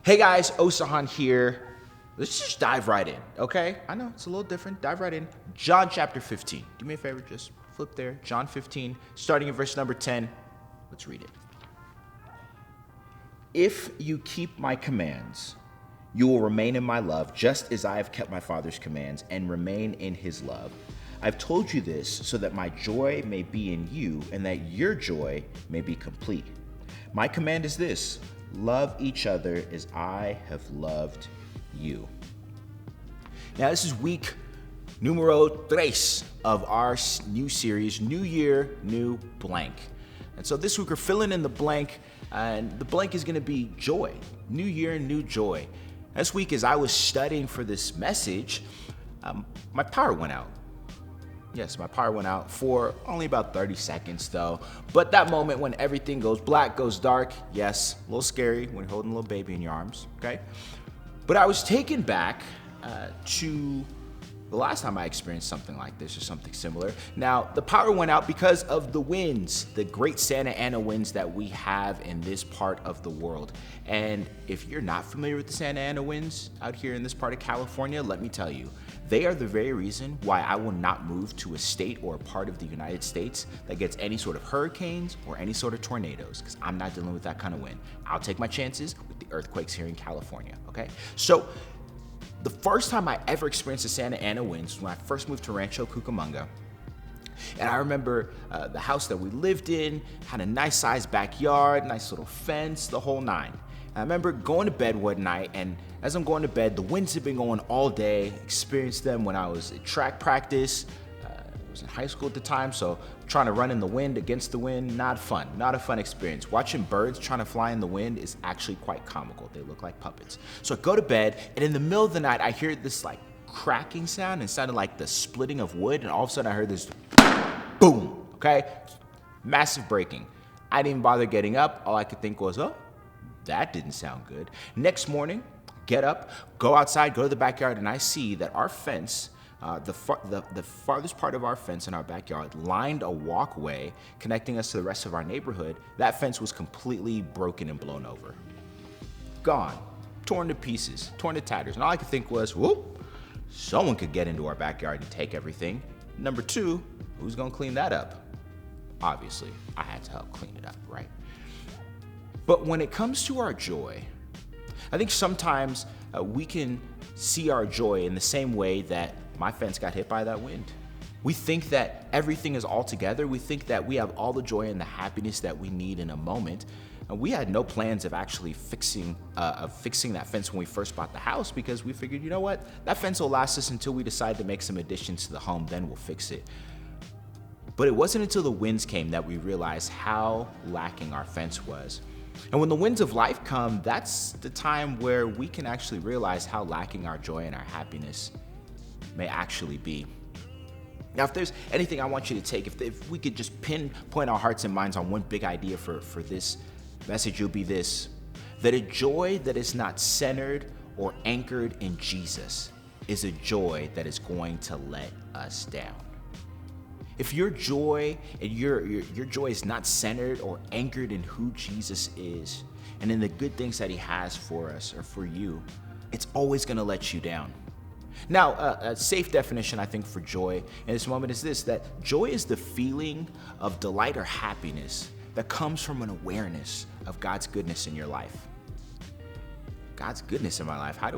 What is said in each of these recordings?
Hey guys, Osahan here. Let's just dive right in, okay? I know it's a little different. Dive right in. John chapter 15. Do me a favor, just flip there. John 15, starting in verse number 10. Let's read it. If you keep my commands, you will remain in my love, just as I have kept my Father's commands and remain in his love. I've told you this so that my joy may be in you and that your joy may be complete. My command is this: love each other as I have loved you. Now, this is week numero tres of our new series, New Year, New Blank. And so this week we're filling in the blank, and the blank is going to be joy. New year, new joy. This week, as I was studying for this message, my power went out. Yes, my power went out for only about 30 seconds though. But that moment when everything goes black, goes dark, yes, a little scary when you're holding a little baby in your arms, okay? But I was taken back to the last time I experienced something like this or something similar. Now, the power went out because of the winds, the great Santa Ana winds that we have in this part of the world. And if you're not familiar with the Santa Ana winds out here in this part of California, let me tell you, they are the very reason why I will not move to a state or a part of the United States that gets any sort of hurricanes or any sort of tornadoes, because I'm not dealing with that kind of wind. I'll take my chances with the earthquakes here in California, okay? So the first time I ever experienced the Santa Ana winds was when I first moved to Rancho Cucamonga. And I remember the house that we lived in had a nice sized backyard, nice little fence, the whole nine. And I remember going to bed one night, and as I'm going to bed, the winds had been going all day. Experienced them when I was at track practice. I was in high school at the time, so trying to run in the wind against the wind, not fun, not a fun experience. Watching birds trying to fly in the wind is actually quite comical. They look like puppets. So I go to bed, and in the middle of the night, I hear this like cracking sound, and it sounded like the splitting of wood, and all of a sudden I heard this boom, okay? Massive breaking. I didn't even bother getting up. All I could think was, oh, that didn't sound good. Next morning, get up, go outside, go to the backyard, and I see that our fence, the farthest part of our fence in our backyard, lined a walkway connecting us to the rest of our neighborhood. That fence was completely broken and blown over. Gone, torn to pieces, torn to tatters. And all I could think was, whoop, someone could get into our backyard and take everything. Number two, who's gonna clean that up? Obviously, I had to help clean it up, right? But when it comes to our joy, I think sometimes we can see our joy in the same way that my fence got hit by that wind. We think that everything is all together. We think that we have all the joy and the happiness that we need in a moment. And we had no plans of actually fixing that fence when we first bought the house, because we figured, you know what, that fence will last us until we decide to make some additions to the home, then we'll fix it. But it wasn't until the winds came that we realized how lacking our fence was. And when the winds of life come, that's the time where we can actually realize how lacking our joy and our happiness may actually be. Now, if there's anything I want you to take, if we could just pinpoint our hearts and minds on one big idea for this message, it'll be this: that a joy that is not centered or anchored in Jesus is a joy that is going to let us down. If your joy and your joy is not centered or anchored in who Jesus is and in the good things that he has for us or for you, it's always going to let you down. Now, a safe definition, I think, for joy in this moment is this: that joy is the feeling of delight or happiness that comes from an awareness of God's goodness in your life. God's goodness in my life. How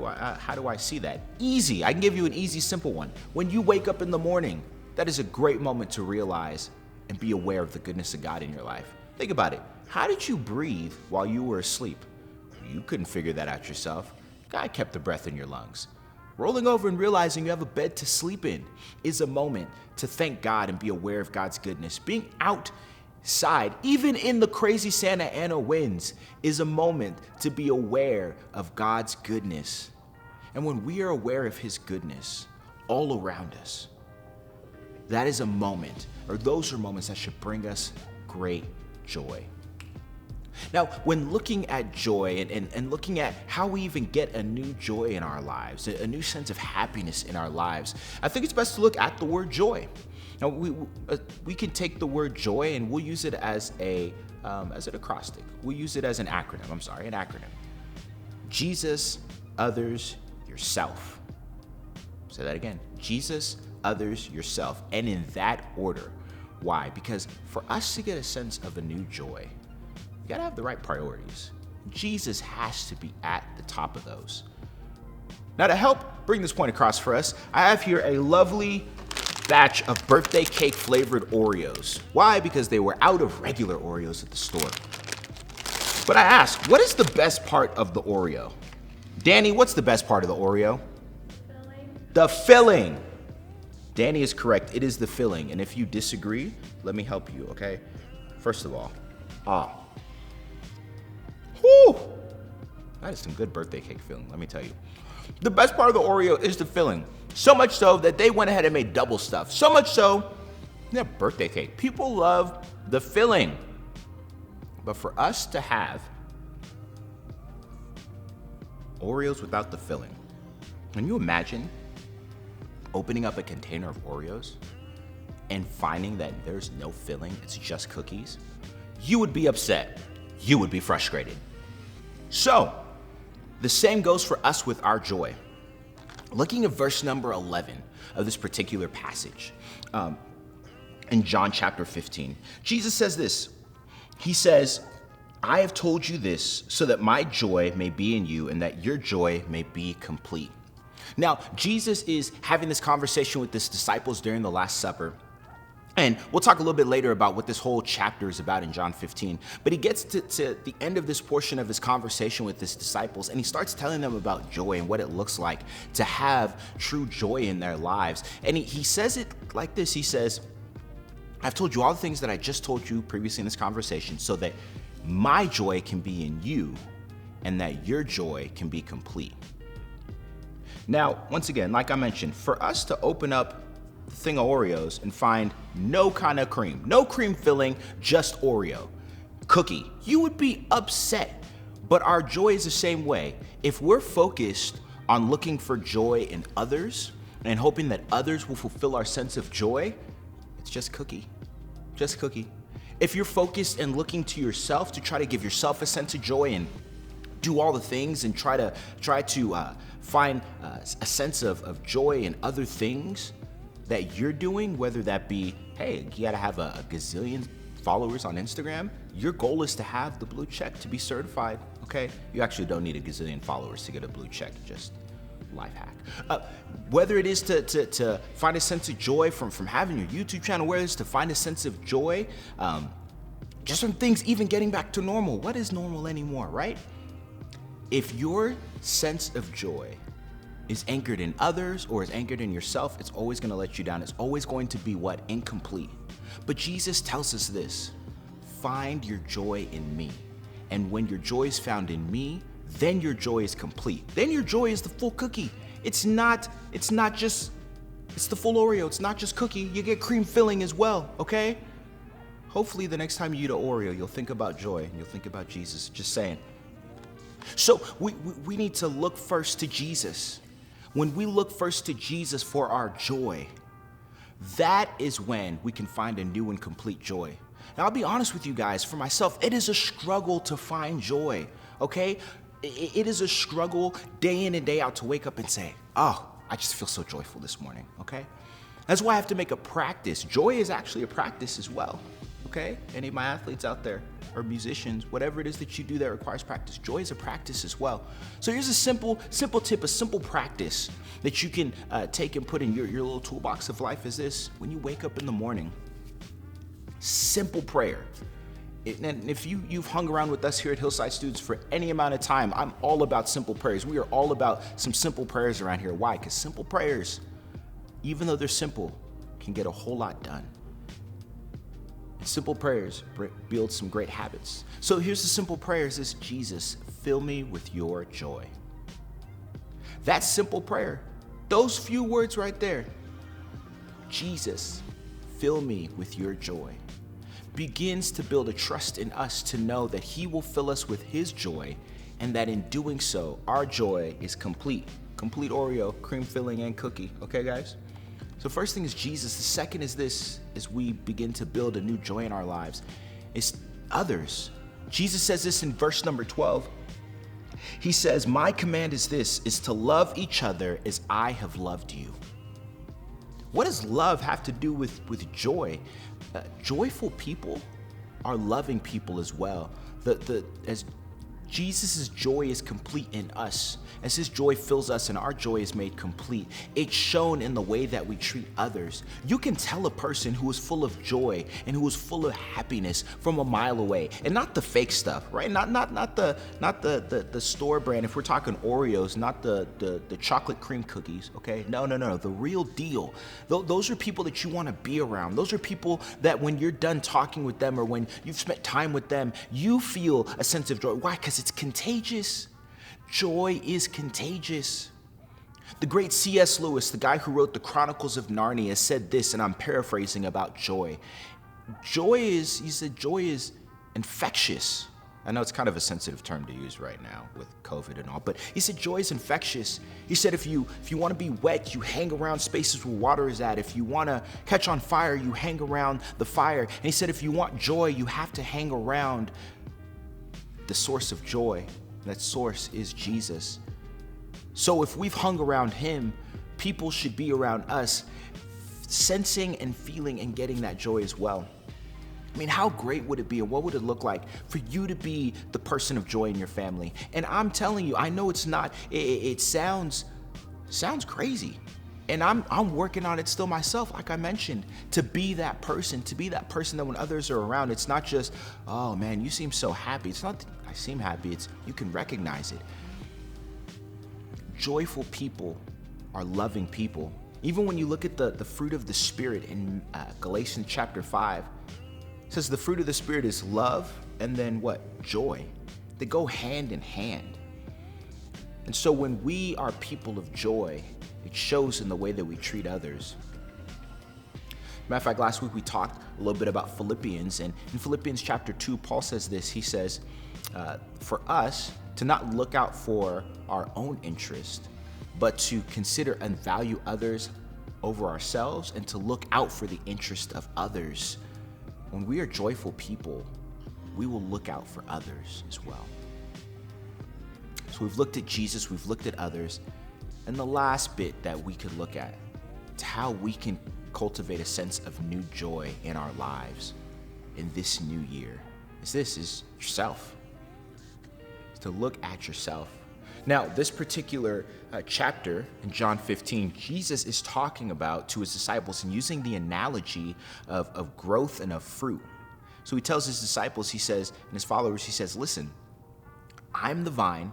do I see that? Easy. I can give you an easy, simple one. When you wake up in the morning, that is a great moment to realize and be aware of the goodness of God in your life. Think about it. How did you breathe while you were asleep? You couldn't figure that out yourself. God kept the breath in your lungs. Rolling over and realizing you have a bed to sleep in is a moment to thank God and be aware of God's goodness. Being outside, even in the crazy Santa Ana winds, is a moment to be aware of God's goodness. And when we are aware of his goodness all around us, that is a moment, or those are moments that should bring us great joy. Now, when looking at joy and looking at how we even get a new joy in our lives, a new sense of happiness in our lives, I think it's best to look at the word joy. Now, we can take the word joy and we'll use it as an acrostic. We'll use it as an acronym. Jesus, others, yourself. Say that again. Jesus, others, yourself. And in that order. Why? Because for us to get a sense of a new joy, you gotta have the right priorities. Jesus has to be at the top of those. Now, to help bring this point across for us, I have here a lovely batch of birthday cake flavored Oreos. Why? Because they were out of regular Oreos at the store. But I ask, what is the best part of the Oreo? Danny, what's the best part of the Oreo? The filling. Danny is correct. It is the filling. And if you disagree, let me help you, okay? First of all, whew, that is some good birthday cake filling, let me tell you. The best part of the Oreo is the filling. So much so that they went ahead and made double stuff. So much so, yeah, birthday cake. People love the filling. But for us to have Oreos without the filling, can you imagine opening up a container of Oreos and finding that there's no filling, it's just cookies? You would be upset. You would be frustrated. So, the same goes for us with our joy. Looking at verse number 11 of this particular passage in John chapter 15, Jesus says this. He says, I have told you this so that my joy may be in you and that your joy may be complete. Now, Jesus is having this conversation with his disciples during the Last Supper. And we'll talk a little bit later about what this whole chapter is about in John 15. But he gets to the end of this portion of his conversation with his disciples, and he starts telling them about joy and what it looks like to have true joy in their lives. And he says it like this. He says, I've told you all the things that I just told you previously in this conversation so that my joy can be in you and that your joy can be complete. Now, once again, like I mentioned, for us to open up the thing of Oreos and find no kind of cream, no cream filling, just Oreo cookie, you would be upset. But our joy is the same way. If we're focused on looking for joy in others and hoping that others will fulfill our sense of joy, it's just cookie, just cookie. If you're focused and looking to yourself to try to give yourself a sense of joy and do all the things and try to find a sense of joy in other things that you're doing, whether that be, hey, you gotta have a gazillion followers on Instagram. Your goal is to have the blue check to be certified, okay? You actually don't need a gazillion followers to get a blue check, just life hack. Whether it is to find a sense of joy from having your YouTube channel, whether it's to find a sense of joy, just from things even getting back to normal. What is normal anymore, right? If your sense of joy is anchored in others or is anchored in yourself, it's always going to let you down. It's always going to be what? Incomplete. But Jesus tells us this: find your joy in me. And when your joy is found in me, then your joy is complete. Then your joy is the full cookie. It's the full Oreo. It's not just cookie. You get cream filling as well, okay? Hopefully the next time you eat an Oreo, you'll think about joy and you'll think about Jesus. Just saying. So we need to look first to Jesus. When we look first to Jesus for our joy, that is when we can find a new and complete joy. Now, I'll be honest with you guys, for myself, it is a struggle to find joy, okay? It is a struggle day in and day out to wake up and say, oh, I just feel so joyful this morning, okay? That's why I have to make a practice. Joy is actually a practice as well, okay? Any of my athletes out there or musicians, whatever it is that you do that requires practice, joy is a practice as well. So here's a simple tip, a simple practice that you can take and put in your little toolbox of life is this. When you wake up in the morning, simple prayer. And if you've hung around with us here at Hillside Students for any amount of time, I'm all about simple prayers. We are all about some simple prayers around here. Why? Because simple prayers, even though they're simple, can get a whole lot done. And simple prayers build some great habits. So here's the simple prayers: is Jesus, fill me with your joy. That simple prayer, those few words right there, Jesus, fill me with your joy, begins to build a trust in us to know that he will fill us with his joy, and that in doing so, our joy is complete. Complete Oreo, cream filling, and cookie. Okay, guys? So first thing is Jesus. The second is this: as we begin to build a new joy in our lives, is others. Jesus says this in verse number 12. He says, my command is this, is to love each other as I have loved you. What does love have to do with joy? Joyful people are loving people as well. As Jesus' joy is complete in us, as his joy fills us and our joy is made complete, it's shown in the way that we treat others. You can tell a person who is full of joy and who is full of happiness from a mile away, and not the fake stuff, right? Not the store brand. If we're talking Oreos, not the chocolate cream cookies, okay? No, the real deal. Those are people that you want to be around. Those are people that when you're done talking with them or when you've spent time with them, you feel a sense of joy. Why? Because it's contagious. Joy is contagious. The great C.S. Lewis, the guy who wrote the Chronicles of Narnia, said this, and I'm paraphrasing about joy. He said, joy is infectious. I know it's kind of a sensitive term to use right now with COVID and all, but he said joy is infectious. He said if you want to be wet, you hang around spaces where water is at. If you want to catch on fire, you hang around the fire. And he said if you want joy, you have to hang around the source of joy. That source is Jesus. So if we've hung around him, people should be around us, sensing and feeling and getting that joy as well. I mean, how great would it be, and what would it look like for you to be the person of joy in your family? And I'm telling you, I know it's not, it sounds crazy. And I'm working on it still myself, like I mentioned, to be that person that when others are around, it's not just, oh man, you seem so happy. It's not, I seem happy, it's, you can recognize it. Joyful people are loving people. Even when you look at the fruit of the Spirit in Galatians chapter 5, it says the fruit of the Spirit is love and then what? Joy. They go hand in hand. And so when we are people of joy, it shows in the way that we treat others. Matter of fact, last week we talked a little bit about Philippians, and in Philippians chapter 2, Paul says this. He says, for us to not look out for our own interest, but to consider and value others over ourselves and to look out for the interest of others. When we are joyful people, we will look out for others as well. So we've looked at Jesus, we've looked at others, and the last bit that we could look at is how we can cultivate a sense of new joy in our lives in this new year. Is yourself. It's to look at yourself. Now, this particular chapter in John 15, Jesus is talking about to his disciples and using the analogy of growth and of fruit. So he tells his disciples, he says, and his followers, he says, listen, I'm the vine,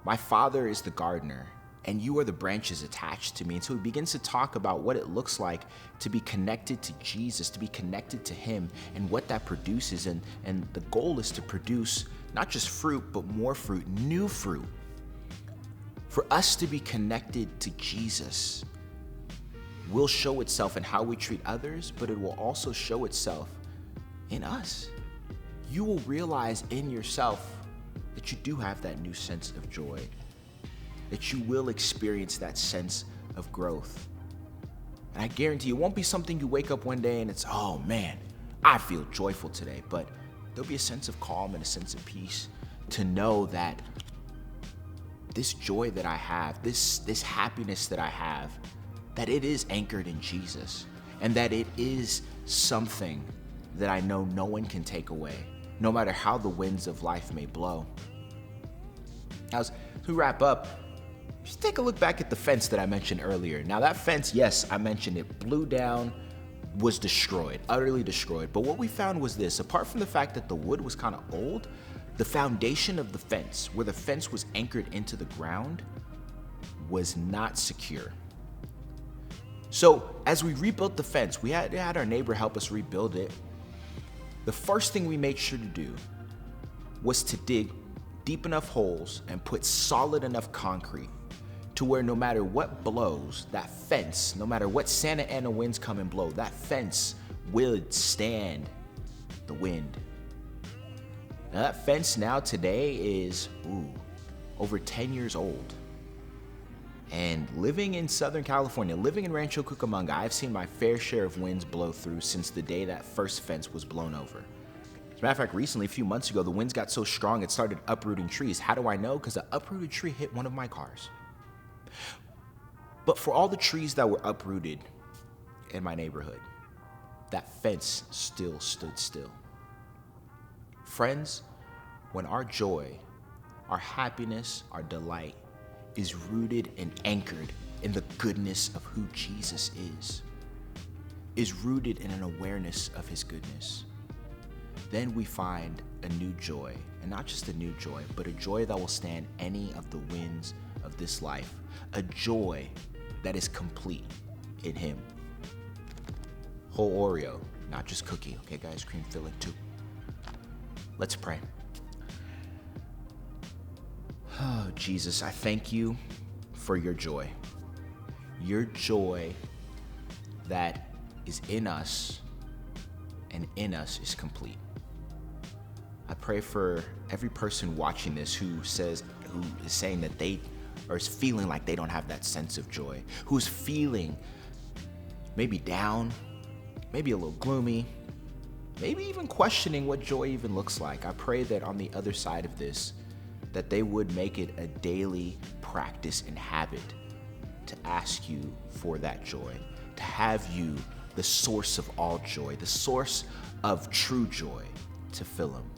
my Father is the gardener, and you are the branches attached to me. And so he begins to talk about what it looks like to be connected to Jesus, to be connected to him, and what that produces. And the goal is to produce not just fruit, but more fruit, new fruit. For us to be connected to Jesus will show itself in how we treat others, but it will also show itself in us. You will realize in yourself that you do have that new sense of joy, that you will experience that sense of growth. And I guarantee you, it won't be something you wake up one day and it's, oh man, I feel joyful today, but there'll be a sense of calm and a sense of peace to know that this joy that I have, this happiness that I have, that it is anchored in Jesus, and that it is something that I know no one can take away, no matter how the winds of life may blow. As we wrap up, just take a look back at the fence that I mentioned earlier. Now that fence, yes, I mentioned it, blew down, was destroyed, utterly destroyed. But what we found was this: apart from the fact that the wood was kind of old, the foundation of the fence, where the fence was anchored into the ground, was not secure. So as we rebuilt the fence, we had our neighbor help us rebuild it. The first thing we made sure to do was to dig deep enough holes and put solid enough concrete to where no matter what blows, that fence, no matter what Santa Ana winds come and blow, that fence would stand the wind. Now that fence now today is over 10 years old. And living in Southern California, living in Rancho Cucamonga, I've seen my fair share of winds blow through since the day that first fence was blown over. As a matter of fact, recently, a few months ago, the winds got so strong it started uprooting trees. How do I know? Because an uprooted tree hit one of my cars. But for all the trees that were uprooted in my neighborhood, that fence still stood still. Friends, when our joy, our happiness, our delight is rooted and anchored in the goodness of who Jesus is rooted in an awareness of his goodness, then we find a new joy, and not just a new joy, but a joy that will stand any of the winds of this life, a joy that is complete in him. Whole Oreo, not just cookie, okay guys, cream filling too. Let's pray. Oh, Jesus, I thank you for your joy that is in us and in us is complete. I pray for every person watching this who is saying that they or is feeling like they don't have that sense of joy, who's feeling maybe down, maybe a little gloomy, maybe even questioning what joy even looks like. I pray that on the other side of this, that they would make it a daily practice and habit to ask you for that joy, to have you, the source of all joy, the source of true joy, to fill them.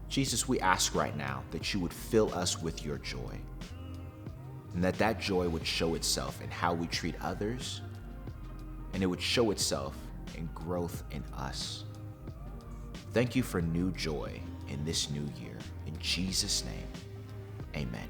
Jesus, we ask right now that you would fill us with your joy, and that joy would show itself in how we treat others, and it would show itself in growth in us. Thank you for new joy in this new year. In Jesus' name, amen.